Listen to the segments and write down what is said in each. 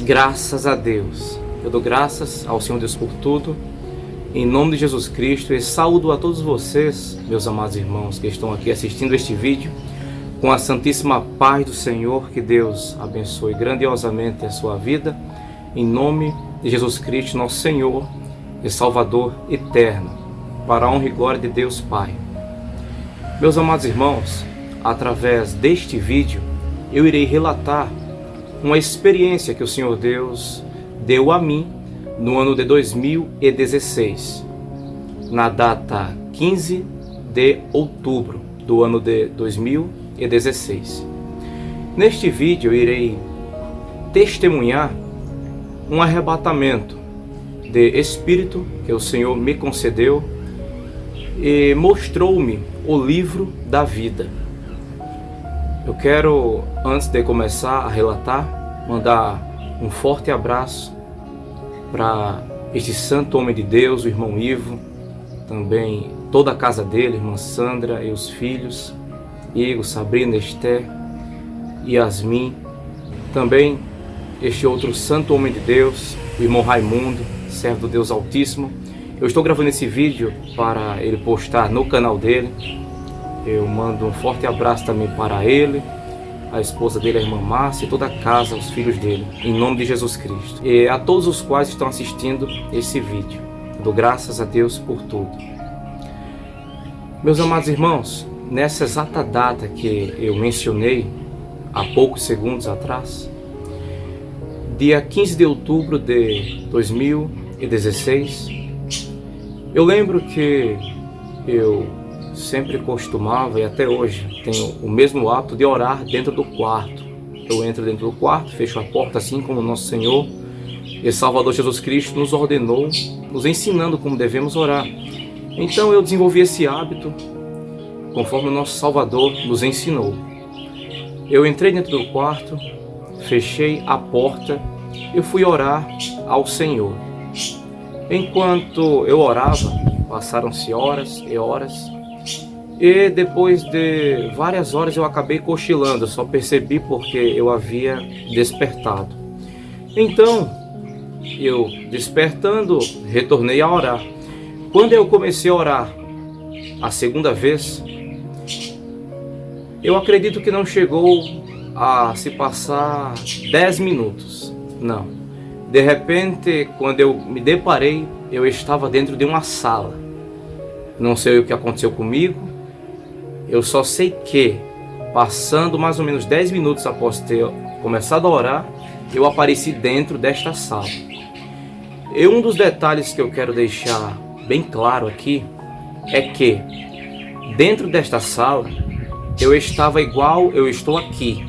Graças a Deus. Eu dou graças ao Senhor Deus por tudo, em nome de Jesus Cristo, e saúdo a todos vocês, meus amados irmãos, que estão aqui assistindo este vídeo, com a santíssima paz do Senhor. Que Deus abençoe grandiosamente a sua vida, em nome de Jesus Cristo, nosso Senhor e Salvador eterno, para a honra e glória de Deus Pai. Meus amados irmãos, através deste vídeo, eu irei relatar uma experiência que o Senhor Deus deu a mim no ano de 2016, na data 15 de outubro do ano de 2016. Neste vídeo eu irei testemunhar um arrebatamento de espírito que o Senhor me concedeu e mostrou-me o livro da vida. Eu quero, antes de começar a relatar, mandar um forte abraço para este santo homem de Deus, o irmão Ivo, também toda a casa dele, irmã Sandra e os filhos, Igor, Sabrina, Esther, Yasmin, também este outro santo homem de Deus, o irmão Raimundo, servo do Deus Altíssimo. Eu estou gravando esse vídeo para ele postar no canal dele. Eu mando um forte abraço também para ele, a esposa dele, a irmã Márcia, e toda a casa, os filhos dele, em nome de Jesus Cristo. E a todos os quais estão assistindo esse vídeo, dou graças a Deus por tudo. Meus amados irmãos, nessa exata data que eu mencionei há poucos segundos atrás, dia 15 de outubro de 2016, eu lembro que eu sempre costumava, e até hoje tenho o mesmo hábito de orar dentro do quarto. Eu entro dentro do quarto, fecho a porta, assim como nosso Senhor e Salvador Jesus Cristo nos ordenou, nos ensinando como devemos orar. Então eu desenvolvi esse hábito conforme o nosso Salvador nos ensinou. Eu entrei dentro do quarto, fechei a porta e fui orar ao Senhor. Enquanto eu orava, passaram-se horas e horas, e depois de várias horas eu acabei cochilando. Eu só percebi porque eu havia despertado. Então, eu despertando, retornei a orar. Quando eu comecei a orar a segunda vez, eu acredito que não chegou a se passar 10 minutos. Não. De repente, quando eu me deparei, eu estava dentro de uma sala. Não sei o que aconteceu comigo. Eu só sei que, passando mais ou menos 10 minutos após ter começado a orar, eu apareci dentro desta sala. E um dos detalhes que eu quero deixar bem claro aqui é que, dentro desta sala, eu estava igual eu estou aqui.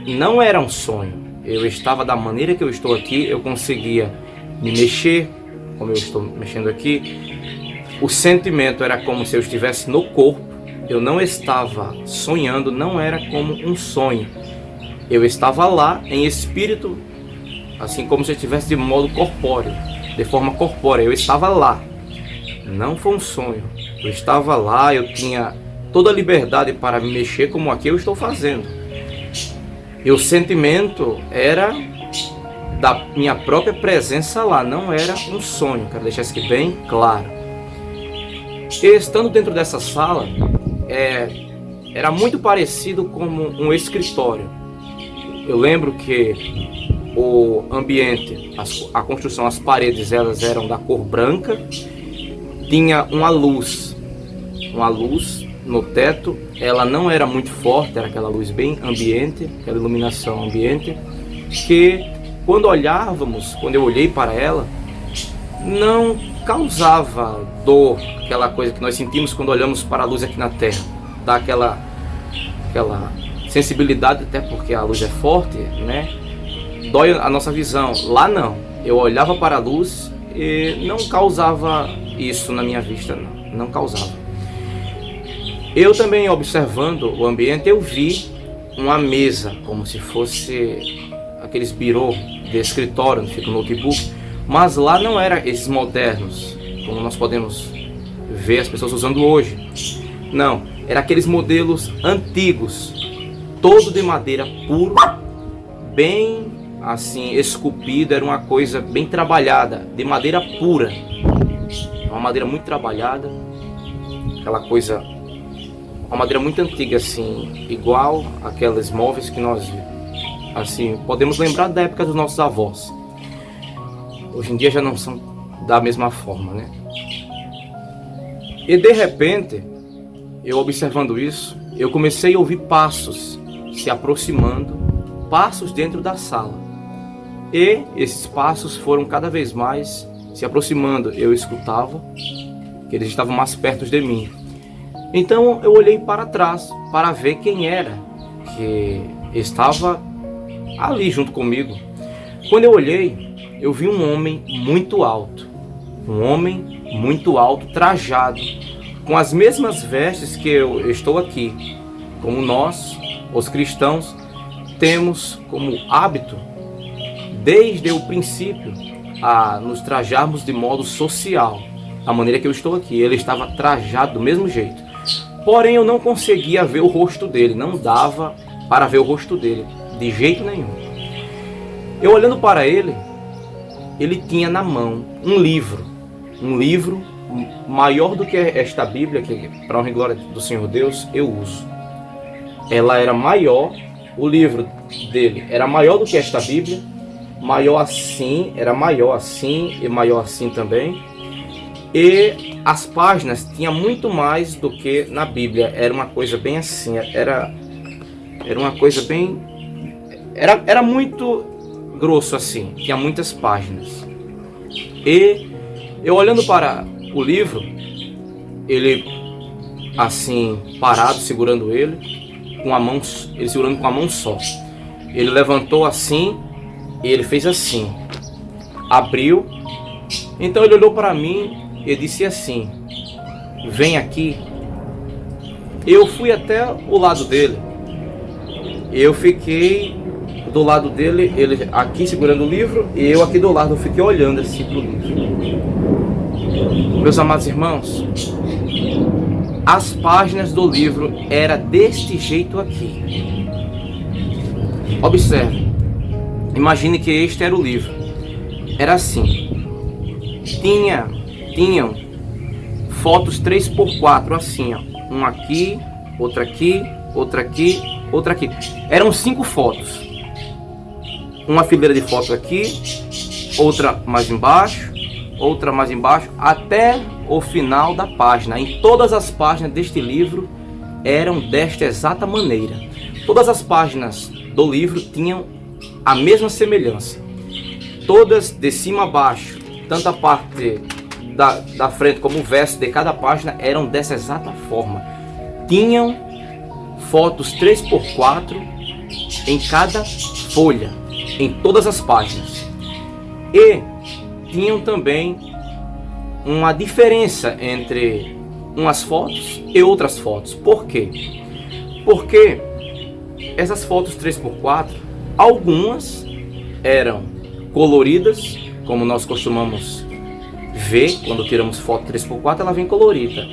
Não era um sonho. Eu estava da maneira que eu estou aqui, eu conseguia me mexer, como eu estou mexendo aqui. O sentimento era como se eu estivesse no corpo. Eu não estava sonhando, não era como um sonho. Eu estava lá em espírito, assim como se eu estivesse de modo corpóreo, de forma corpórea. Eu estava lá. Não foi um sonho. Eu estava lá, eu tinha toda a liberdade para me mexer como aqui eu estou fazendo. E o sentimento era da minha própria presença lá, não era um sonho. Quero deixar isso aqui bem claro. E estando dentro dessa sala, era muito parecido com um escritório. Eu lembro que o ambiente, a construção, as paredes, elas eram da cor branca. Tinha uma luz no teto. Ela não era muito forte, era aquela luz bem ambiente, aquela iluminação ambiente, que quando eu olhei para ela, não causava dor, aquela coisa que nós sentimos quando olhamos para a luz aqui na Terra. Dá aquela sensibilidade, até porque a luz é forte, né? Dói a nossa visão. Lá não. Eu olhava para a luz e não causava isso na minha vista, não causava. Eu também, observando o ambiente, eu vi uma mesa, como se fosse aqueles birô de escritório, onde fica o notebook, mas lá não era esses modernos, como nós podemos ver as pessoas usando hoje. Não, era aqueles modelos antigos, todo de madeira puro, bem assim esculpido, era uma coisa bem trabalhada, de madeira pura, uma madeira muito trabalhada, aquela coisa, uma madeira muito antiga assim, igual aqueles móveis que nós assim podemos lembrar da época dos nossos avós. Hoje em dia já não são da mesma forma, né? E de repente, eu observando isso, eu comecei a ouvir passos se aproximando, passos dentro da sala. E esses passos foram cada vez mais se aproximando. Eu escutava que eles estavam mais perto de mim. Então eu olhei para trás para ver quem era que estava ali junto comigo. Quando eu olhei, eu vi um homem muito alto. Um homem muito alto, trajado, com as mesmas vestes que eu estou aqui. Como nós, os cristãos, temos como hábito, desde o princípio, a nos trajarmos de modo social. Da maneira que eu estou aqui, ele estava trajado do mesmo jeito. Porém, eu não conseguia ver o rosto dele, não dava para ver o rosto dele, de jeito nenhum. Eu olhando para ele, ele tinha na mão um livro maior do que esta Bíblia, que para honra e glória do Senhor Deus eu uso. Ela era maior, o livro dele era maior do que esta Bíblia, maior assim, era maior assim e maior assim também. E as páginas tinham muito mais do que na Bíblia, era uma coisa bem assim, era uma coisa bem, era muito grosso assim, tinha muitas páginas. E eu olhando para o livro, ele assim parado, segurando ele com a mão, ele segurando com a mão só. Ele levantou assim e ele fez assim, abriu. Então ele olhou para mim e disse assim: vem aqui. Eu fui até o lado dele. Eu fiquei do lado dele, ele aqui segurando o livro e eu aqui do lado. Eu fiquei olhando assim pro livro. Meus amados irmãos, as páginas do livro eram deste jeito aqui. Observe, imagine que este era o livro. Era assim. Tinham fotos 3x4 assim, ó. Um aqui, outra aqui, outra aqui, outra aqui. Eram 5 fotos. Uma fileira de fotos aqui, outra mais embaixo, outra mais embaixo, até o final da página. Em todas as páginas deste livro eram desta exata maneira. Todas as páginas do livro tinham a mesma semelhança. Todas de cima a baixo, tanto a parte da frente como o verso de cada página eram dessa exata forma. Tinham fotos 3x4 em cada folha, em todas as páginas. E tinham também uma diferença entre umas fotos e outras fotos. Por quê? Porque essas fotos 3x4, algumas eram coloridas, como nós costumamos ver quando tiramos foto 3x4, ela vem colorida.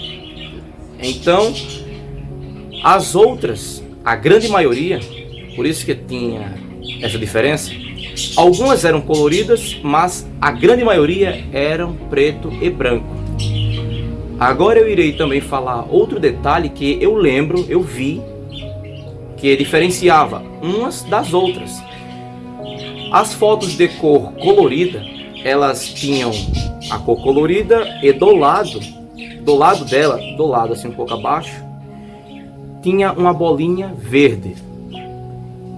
Então, as outras, a grande maioria, por isso que tinha essa diferença, algumas eram coloridas, mas a grande maioria eram preto e branco. Agora eu irei também falar outro detalhe que eu lembro, eu vi, que diferenciava umas das outras. As fotos de cor colorida, elas tinham a cor colorida e do lado dela, do lado assim um pouco abaixo, tinha uma bolinha verde.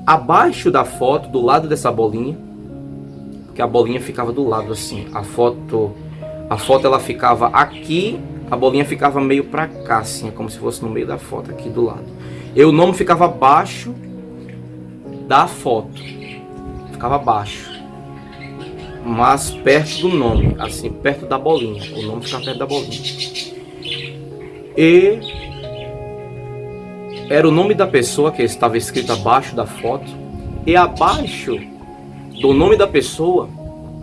Abaixo da foto, do lado dessa bolinha, que a bolinha ficava do lado assim, a foto ela ficava aqui, a bolinha ficava meio pra cá assim, como se fosse no meio da foto aqui do lado. E o nome ficava abaixo da foto, ficava abaixo, mas perto do nome, assim, perto da bolinha, o nome ficava perto da bolinha. E era o nome da pessoa que estava escrito abaixo da foto, e abaixo do nome da pessoa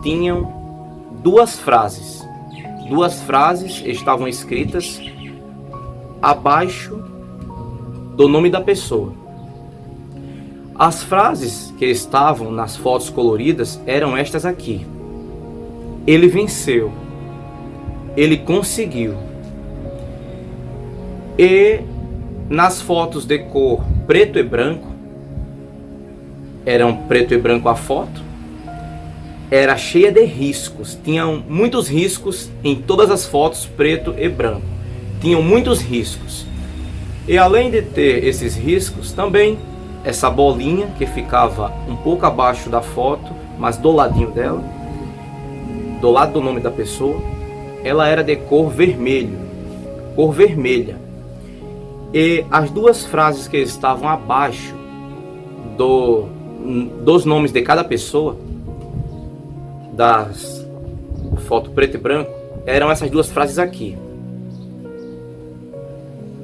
tinham duas frases. Duas frases estavam escritas abaixo do nome da pessoa. As frases que estavam nas fotos coloridas eram estas aqui: ele venceu, ele conseguiu. E nas fotos de cor preto e branco, eram preto e branco a foto, era cheia de riscos, tinham muitos riscos em todas as fotos preto e branco, tinham muitos riscos. E além de ter esses riscos, também essa bolinha que ficava um pouco abaixo da foto, mas do ladinho dela, do lado do nome da pessoa, ela era de cor vermelha. E as duas frases que estavam abaixo dos nomes de cada pessoa, das foto preto e branco, eram essas duas frases aqui: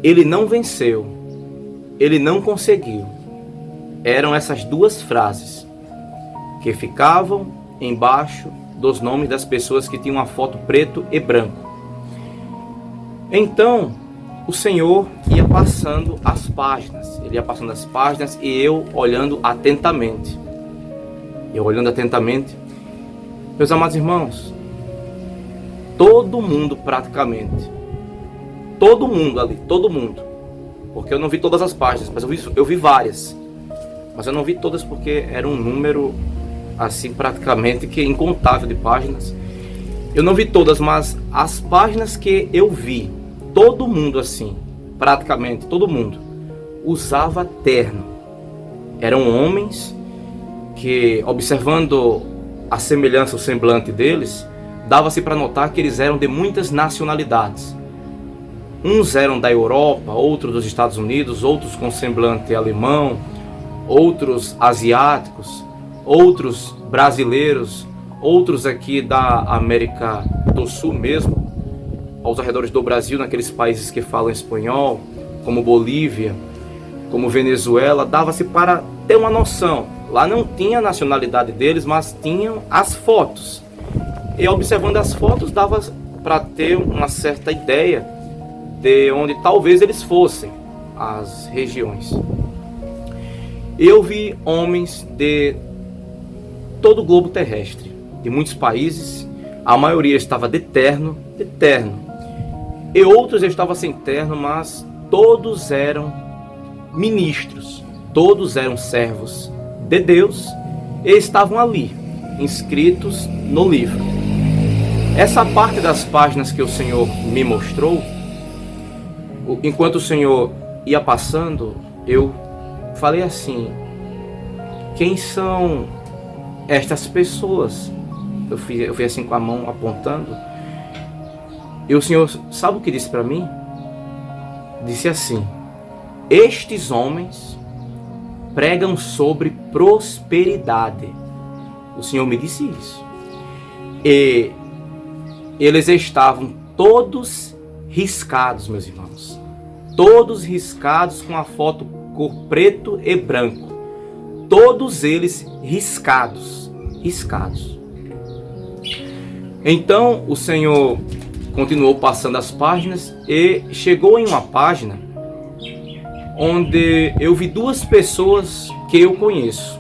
ele não venceu, ele não conseguiu. Eram essas duas frases que ficavam embaixo dos nomes das pessoas que tinham uma foto preto e branco. Então o Senhor ia passando as páginas, ele ia passando as páginas e eu olhando atentamente. Meus amados irmãos, todo mundo praticamente, todo mundo ali, porque eu não vi todas as páginas, mas eu vi várias, mas eu não vi todas porque era um número assim praticamente que incontável de páginas. Eu não vi todas, mas as páginas que eu vi, todo mundo assim, praticamente todo mundo, usava terno. Eram homens que, observando a semelhança, o semblante deles, dava-se para notar que eles eram de muitas nacionalidades. Uns eram da Europa, outros dos Estados Unidos, outros com semblante alemão, outros asiáticos, outros brasileiros, outros aqui da América do Sul mesmo, aos arredores do Brasil, naqueles países que falam espanhol, como Bolívia, como Venezuela. Dava-se para ter uma noção. Lá não tinha a nacionalidade deles, mas tinham as fotos. E observando as fotos, dava para ter uma certa ideia de onde talvez eles fossem, as regiões. Eu vi homens de todo o globo terrestre, de muitos países. A maioria estava de terno, e outros estavam sem terno, mas todos eram ministros, todos eram servos de Deus e estavam ali, inscritos no livro. Essa parte das páginas que o Senhor me mostrou, enquanto o Senhor ia passando, eu falei assim: quem são estas pessoas? Eu fui assim com a mão apontando. E o Senhor, sabe o que disse para mim? Disse assim: estes homens pregam sobre prosperidade. O Senhor me disse isso. E eles estavam todos riscados, meus irmãos. Todos riscados com a foto cor preto e branco. Todos eles riscados. Então o Senhor continuou passando as páginas e chegou em uma página onde eu vi duas pessoas que eu conheço.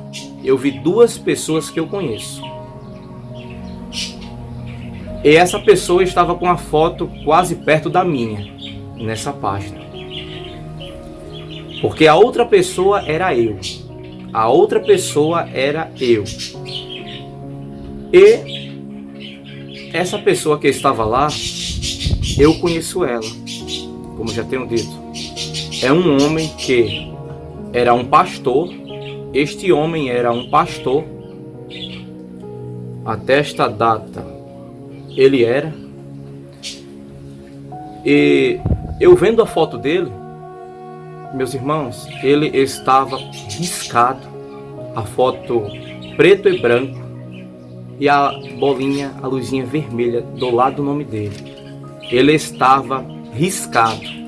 E essa pessoa estava com a foto quase perto da minha, nessa página. Porque a outra pessoa era eu. E essa pessoa que estava lá, eu conheço ela, como já tenho dito. É um homem que era um pastor. Este homem era um pastor. Até esta data ele era. E eu vendo a foto dele, meus irmãos, ele estava riscado, a foto preto e branco, e a bolinha, a luzinha vermelha do lado do nome dele. Ele estava riscado.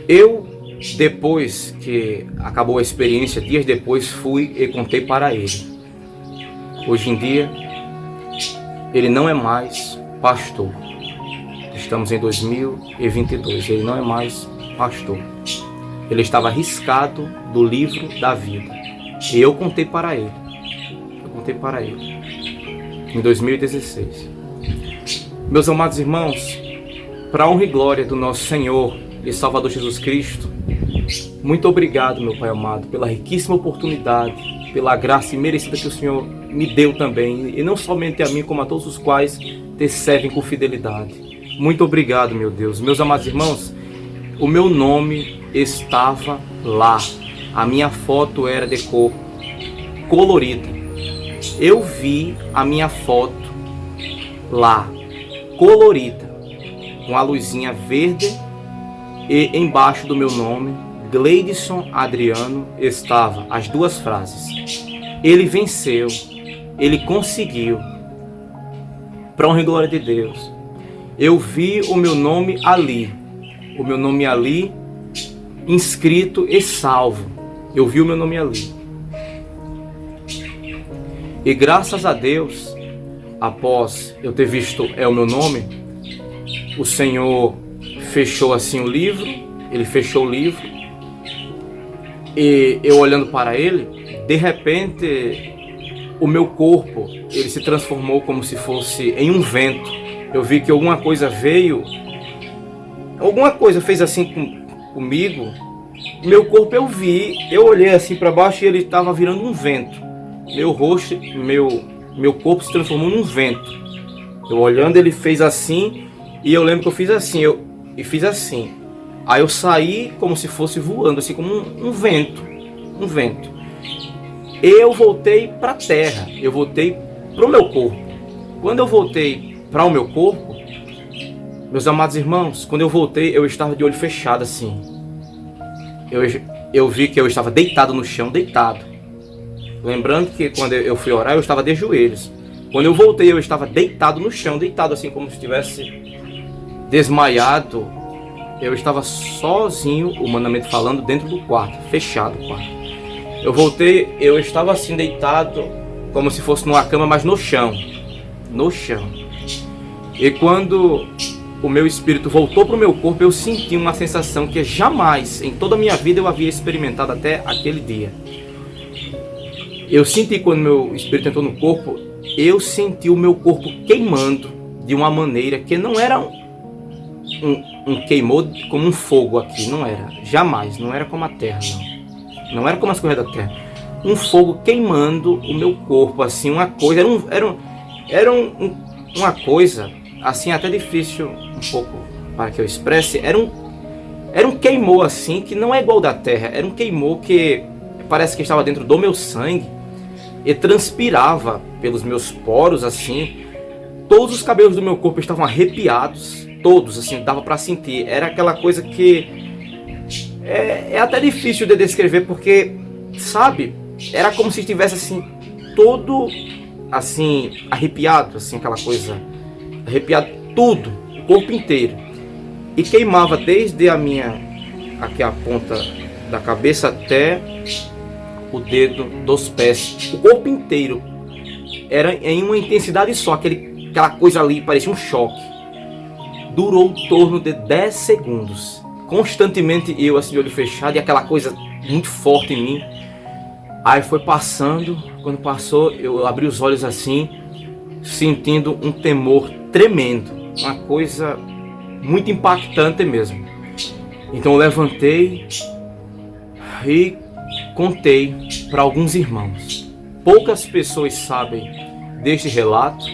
Eu, depois que acabou a experiência, dias depois, fui e contei para ele. Hoje em dia, ele não é mais pastor. Estamos em 2022, ele não é mais pastor. Ele estava riscado do livro da vida. E eu contei para ele. Em 2016. Meus amados irmãos, para a honra e glória do nosso Senhor e Salvador Jesus Cristo, muito obrigado, meu Pai amado, pela riquíssima oportunidade, pela graça imerecida que o Senhor me deu também, e não somente a mim, como a todos os quais te servem com fidelidade. Muito obrigado, meu Deus. Meus amados irmãos, o meu nome estava lá. A minha foto era de cor colorida. Eu vi a minha foto lá, colorida, com a luzinha verde, e embaixo do meu nome, Gleidson Adriano, estava as duas frases: ele venceu, ele conseguiu. Para honra e glória de Deus, eu vi o meu nome ali, inscrito e salvo. Eu vi o meu nome ali. E graças a Deus, após eu ter visto o meu nome, o Senhor fechou assim o livro. Ele fechou o livro. E eu olhando para ele, de repente, o meu corpo, ele se transformou como se fosse em um vento. Eu vi que alguma coisa veio, alguma coisa fez assim comigo. Meu corpo eu vi, eu olhei assim para baixo e ele estava virando um vento. Meu rosto, meu corpo se transformou num vento. Eu olhando, ele fez assim, e eu lembro que eu fiz assim, fiz assim. Aí eu saí como se fosse voando, assim como um vento. Eu voltei para a terra, eu voltei para o meu corpo. Quando eu voltei para o meu corpo, meus amados irmãos, quando eu voltei, eu estava de olho fechado assim. Eu vi que eu estava deitado no chão, deitado. Lembrando que quando eu fui orar, eu estava de joelhos. Quando eu voltei, eu estava deitado no chão, deitado assim como se estivesse desmaiado. Eu estava sozinho, humanamente falando, dentro do quarto, fechado o quarto. Eu voltei, eu estava assim deitado, como se fosse numa cama, mas no chão. E quando o meu espírito voltou para o meu corpo, eu senti uma sensação que jamais, em toda a minha vida, eu havia experimentado até aquele dia. Eu senti quando meu espírito entrou no corpo, eu senti o meu corpo queimando de uma maneira que não era um queimou como um fogo aqui, não era, jamais, não era como a terra, não era como as coisas da terra. Um fogo queimando o meu corpo, assim, uma coisa, era uma coisa, assim, até difícil um pouco para que eu expresse, era um queimou assim, que não é igual da terra, era um queimou que parece que estava dentro do meu sangue e transpirava pelos meus poros, assim. Todos os cabelos do meu corpo estavam arrepiados, todos, assim, dava para sentir. Era aquela coisa que é até difícil de descrever, porque, sabe, era como se estivesse assim, todo assim, arrepiado, assim, aquela coisa, arrepiado tudo, o corpo inteiro. E queimava desde aqui a ponta da cabeça até o dedo dos pés, o corpo inteiro. Era em uma intensidade só, aquela coisa ali, parecia um choque. Durou em torno de 10 segundos. Constantemente eu assim de olho fechado e aquela coisa muito forte em mim. Aí foi passando, quando passou eu abri os olhos assim, sentindo um temor tremendo, uma coisa muito impactante mesmo. Então eu levantei e contei para alguns irmãos. Poucas pessoas sabem deste relato,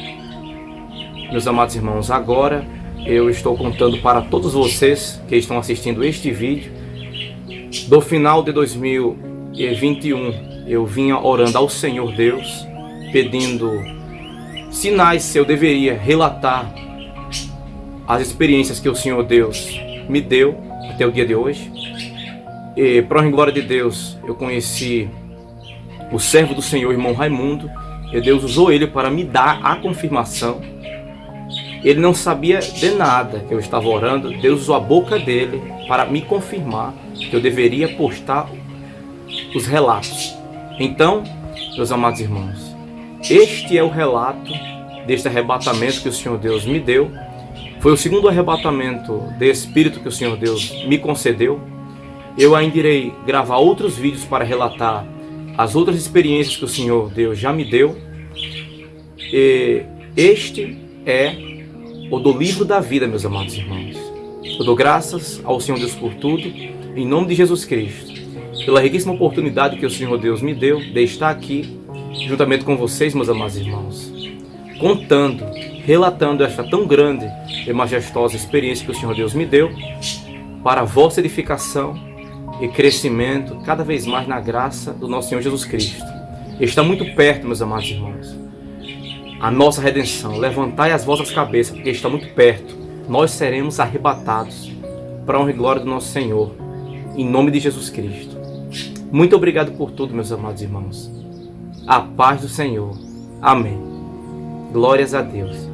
meus amados irmãos. Agora eu estou contando para todos vocês que estão assistindo este vídeo. Do final de 2021, eu vinha orando ao Senhor Deus, pedindo sinais se eu deveria relatar as experiências que o Senhor Deus me deu até o dia de hoje. E, para a glória de Deus, eu conheci o servo do Senhor, irmão Raimundo, e Deus usou ele para me dar a confirmação. Ele não sabia de nada que eu estava orando. Deus usou a boca dele para me confirmar que eu deveria postar os relatos. Então, meus amados irmãos, este é o relato deste arrebatamento que o Senhor Deus me deu. Foi o segundo arrebatamento de espírito que o Senhor Deus me concedeu. Eu ainda irei gravar outros vídeos para relatar as outras experiências que o Senhor Deus já me deu. E este é o do livro da vida, meus amados irmãos. Eu dou graças ao Senhor Deus por tudo, em nome de Jesus Cristo, pela riquíssima oportunidade que o Senhor Deus me deu de estar aqui, juntamente com vocês, meus amados irmãos, contando, relatando esta tão grande e majestosa experiência que o Senhor Deus me deu, para a vossa edificação e crescimento cada vez mais na graça do nosso Senhor Jesus Cristo. Está muito perto, meus amados irmãos, a nossa redenção. Levantai as vossas cabeças, porque está muito perto. Nós seremos arrebatados para a honra e glória do nosso Senhor, em nome de Jesus Cristo. Muito obrigado por tudo, meus amados irmãos. A paz do Senhor. Amém. Glórias a Deus.